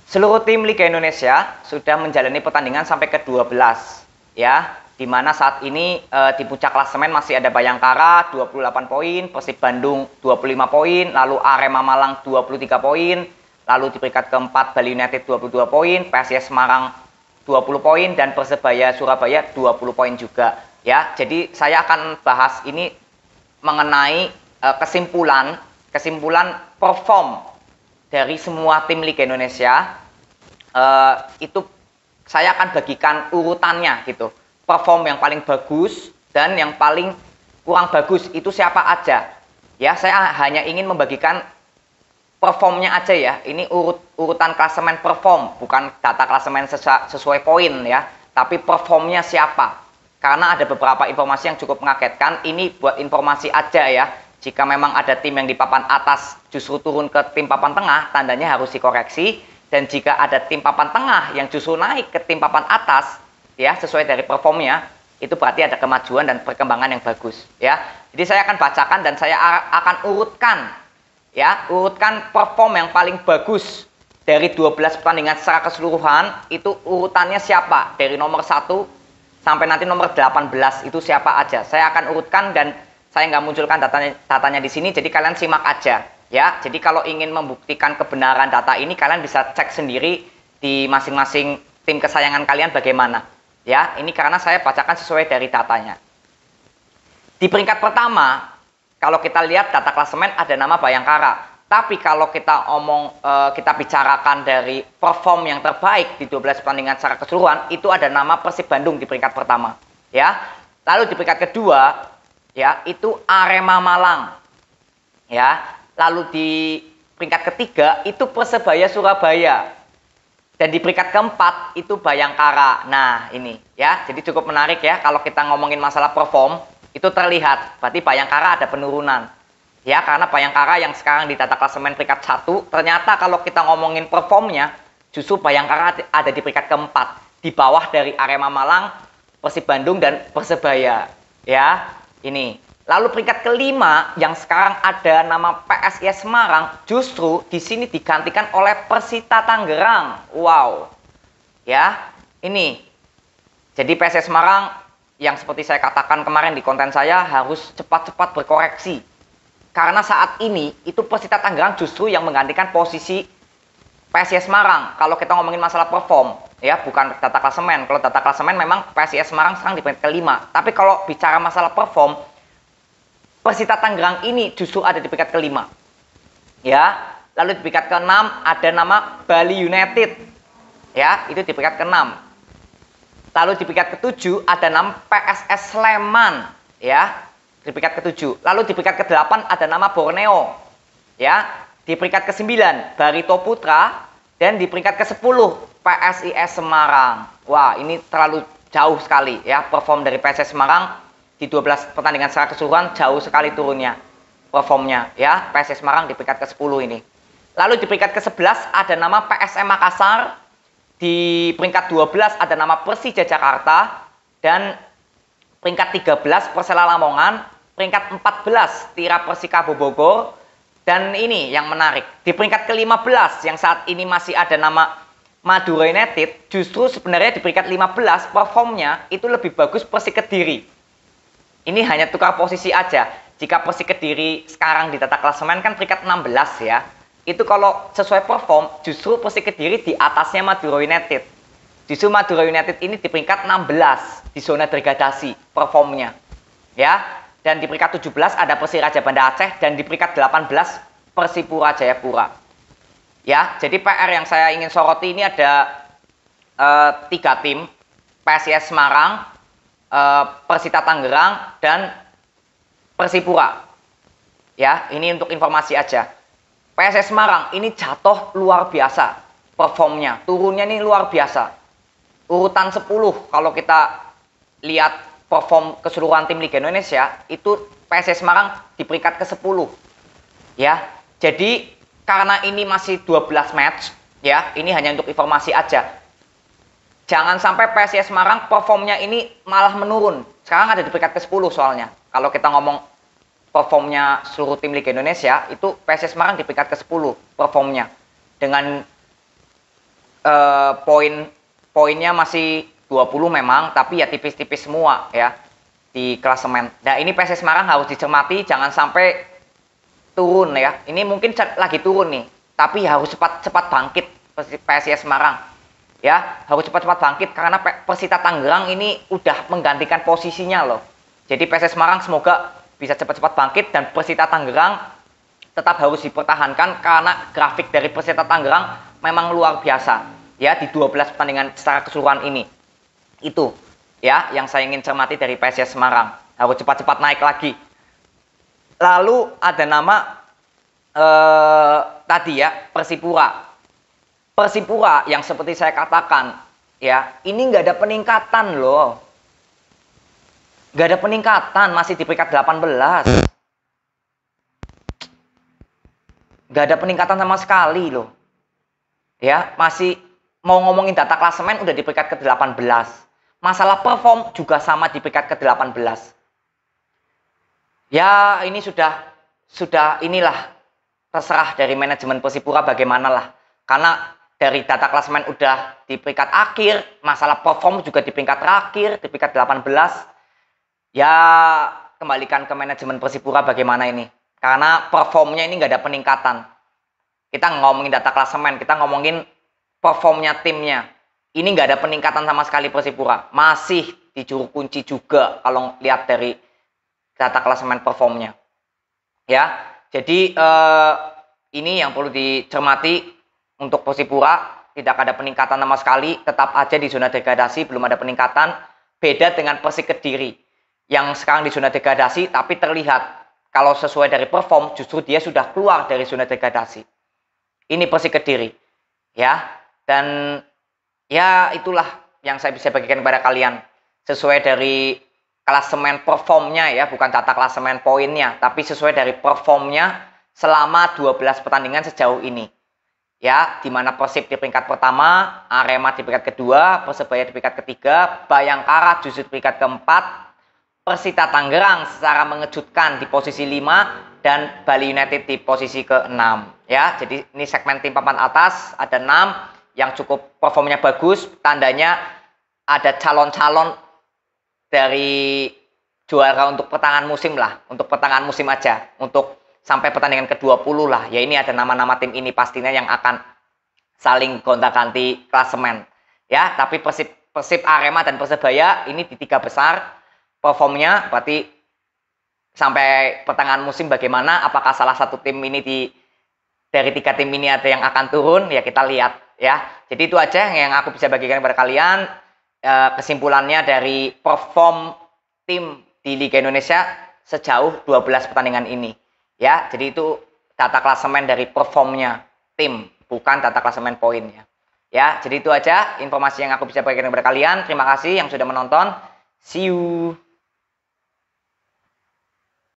Seluruh tim Liga Indonesia sudah menjalani pertandingan sampai ke-12 ya, di mana saat ini di puncak klasemen masih ada Bayangkara 28 poin, Persib Bandung 25 poin, lalu Arema Malang 23 poin, lalu di peringkat keempat Bali United 22 poin, PSIS Semarang 20 poin, dan Persebaya Surabaya 20 poin juga ya. Jadi saya akan bahas ini mengenai kesimpulan perform dari semua tim Liga Indonesia. Itu saya akan bagikan urutannya gitu, perform yang paling bagus dan yang paling kurang bagus itu siapa aja ya. Saya hanya ingin membagikan performnya aja ya, ini urutan klasemen perform, bukan data klasemen sesuai poin ya, tapi performnya siapa, karena ada beberapa informasi yang cukup mengagetkan. Ini buat informasi aja ya, jika memang ada tim yang di papan atas justru turun ke tim papan tengah, tandanya harus dikoreksi. Dan jika ada tim papan tengah yang justru naik ke tim papan atas, ya sesuai dari performnya, itu berarti ada kemajuan dan perkembangan yang bagus. Ya, jadi saya akan bacakan dan saya akan urutkan perform yang paling bagus dari 12 pertandingan secara keseluruhan. Itu urutannya siapa, dari nomor 1 sampai nanti nomor 18 itu siapa aja. Saya akan urutkan dan saya nggak munculkan datanya di sini, jadi kalian simak aja ya. Jadi kalau ingin membuktikan kebenaran data ini, kalian bisa cek sendiri di masing-masing tim kesayangan kalian bagaimana ya. Ini karena saya bacakan sesuai dari datanya. Di peringkat pertama, kalau kita lihat data klasemen ada nama Bayangkara. Tapi kalau kita kita bicarakan dari perform yang terbaik di 12 pertandingan secara keseluruhan, itu ada nama Persib Bandung di peringkat pertama ya. Lalu di peringkat kedua ya, itu Arema Malang ya. Lalu di peringkat ketiga itu Persebaya Surabaya, dan di peringkat keempat itu Bayangkara. Nah ini ya, jadi cukup menarik ya, kalau kita ngomongin masalah perform itu terlihat berarti Bayangkara ada penurunan ya, karena Bayangkara yang sekarang di data klasemen peringkat 1, ternyata kalau kita ngomongin performnya justru Bayangkara ada di peringkat keempat, di bawah dari Arema Malang, Persib Bandung, dan Persebaya ya. Ini lalu peringkat kelima yang sekarang ada nama PSIS Semarang, justru di sini digantikan oleh Persita Tangerang. Wow ya, ini jadi PSIS Semarang yang seperti saya katakan kemarin di konten saya harus cepat-cepat berkoreksi, karena saat ini itu Persita Tangerang justru yang menggantikan posisi PSIS Semarang kalau kita ngomongin masalah perform ya, bukan data klasemen. Kalau data klasemen memang PSIS Semarang sekarang di peringkat kelima, tapi kalau bicara masalah perform, Persita Tangerang ini justru ada di peringkat kelima ya. Lalu di peringkat keenam ada nama Bali United ya, itu di peringkat keenam. Lalu di peringkat ketujuh ada nama PSS Sleman ya, di peringkat ketujuh. Lalu di peringkat kedelapan ada nama Borneo ya. Di peringkat ke-9 Barito Putra, dan di peringkat ke-10 PSIS Semarang. Wah, ini terlalu jauh sekali ya perform dari PSIS Semarang. Di 12 pertandingan secara keseluruhan jauh sekali turunnya performnya ya, PSIS Semarang di peringkat ke-10 ini. Lalu di peringkat ke-11 ada nama PSM Makassar, di peringkat 12 ada nama Persija Jakarta, dan peringkat 13 Persela Lamongan, peringkat 14 Tira Persikabo Bogor. Dan ini yang menarik, di peringkat ke-15 yang saat ini masih ada nama Madura United, justru sebenarnya di peringkat 15 performnya itu lebih bagus Persik Kediri. Ini hanya tukar posisi aja. Jika Persik Kediri sekarang di data klasemen kan peringkat 16 ya, itu kalau sesuai perform justru Persik Kediri di atasnya Madura United. Justru Madura United ini di peringkat 16 di zona degradasi performnya ya. Dan di peringkat 17 ada Persiraja Banda Aceh, dan di peringkat 18 Persipura Jayapura ya. Jadi PR yang saya ingin soroti ini ada 3 tim, PSIS Semarang, Persita Tangerang, dan Persipura ya. Ini untuk informasi aja. PSIS Semarang ini jatuh luar biasa performnya, turunnya ini luar biasa. Urutan 10 kalau kita lihat perform keseluruhan tim Liga Indonesia, itu PSIS Semarang di peringkat ke-10 ya. Jadi karena ini masih 12 match ya, ini hanya untuk informasi aja. Jangan sampai PSIS Semarang performnya ini malah menurun. Sekarang ada di peringkat ke-10 soalnya. Kalau kita ngomong performnya seluruh tim Liga Indonesia, itu PSIS Semarang di peringkat ke-10 performnya. Dengan poinnya masih 20 memang, tapi ya tipis-tipis semua ya di klasemen. Nah, ini PSIS Semarang harus dicermati, jangan sampai turun ya. Ini mungkin lagi turun nih, tapi harus cepat-cepat bangkit PSIS Semarang. Ya, harus cepat-cepat bangkit karena Persita Tangerang ini udah menggantikan posisinya loh. Jadi PSIS Semarang semoga bisa cepat-cepat bangkit dan Persita Tangerang tetap harus dipertahankan karena grafik dari Persita Tangerang memang luar biasa ya di 12 pertandingan secara keseluruhan ini. Itu ya yang saya ingin cermati dari PSIS Semarang, harus cepat-cepat naik lagi. Lalu ada nama tadi ya, Persipura. Persipura yang seperti saya katakan ya, ini nggak ada peningkatan loh. Nggak ada peningkatan, masih di peringkat 18. Nggak ada peningkatan sama sekali loh. Ya, masih mau ngomongin data klasemen udah di peringkat ke-18. Masalah perform juga sama di peringkat ke-18. Ya, ini sudah inilah terserah dari manajemen Persipura bagaimana lah. Karena dari data klasemen udah di peringkat akhir, masalah perform juga di peringkat terakhir, di peringkat 18. Ya, kembalikan ke manajemen Persipura bagaimana ini. Karena performnya ini nggak ada peningkatan. Kita ngomongin data klasemen, kita ngomongin performnya timnya. Ini nggak ada peningkatan sama sekali Persipura. Masih di juru kunci juga kalau lihat dari data klasemen performnya. Ya, jadi ini yang perlu dicermati. Untuk Persipura tidak ada peningkatan sama sekali, tetap aja di zona degradasi, belum ada peningkatan. Beda dengan Persik Kediri yang sekarang di zona degradasi, tapi terlihat kalau sesuai dari perform justru dia sudah keluar dari zona degradasi. Ini Persik Kediri ya, dan ya itulah yang saya bisa bagikan kepada kalian sesuai dari klasemen performnya ya, bukan data klasemen poinnya, tapi sesuai dari performnya selama 12 pertandingan sejauh ini. Ya, di mana Persib di peringkat pertama, Arema di peringkat kedua, Persebaya di peringkat ketiga, Bayangkara justru di peringkat keempat, Persita Tangerang secara mengejutkan di posisi 5 dan Bali United di posisi ke-6. Ya, jadi ini segmen tim papan atas ada 6 yang cukup performnya bagus, tandanya ada calon-calon dari juara untuk pertengahan musim lah, untuk pertengahan musim aja, untuk sampai pertandingan ke-20 lah. Ya, ini ada nama-nama tim ini pastinya yang akan saling gonta-ganti klasemen. Ya, tapi Persib, Arema dan Persebaya ini di 3 besar performnya, berarti sampai pertengahan musim bagaimana, apakah salah satu tim ini dari 3 tim ini ada yang akan turun, ya kita lihat ya. Jadi itu aja yang aku bisa bagikan kepada kalian, kesimpulannya dari perform tim di Liga Indonesia sejauh 12 pertandingan ini. Ya, jadi itu data klasemen dari performnya tim, bukan data klasemen poinnya. Ya, jadi itu aja informasi yang aku bisa bagikan kepada kalian. Terima kasih yang sudah menonton. See you.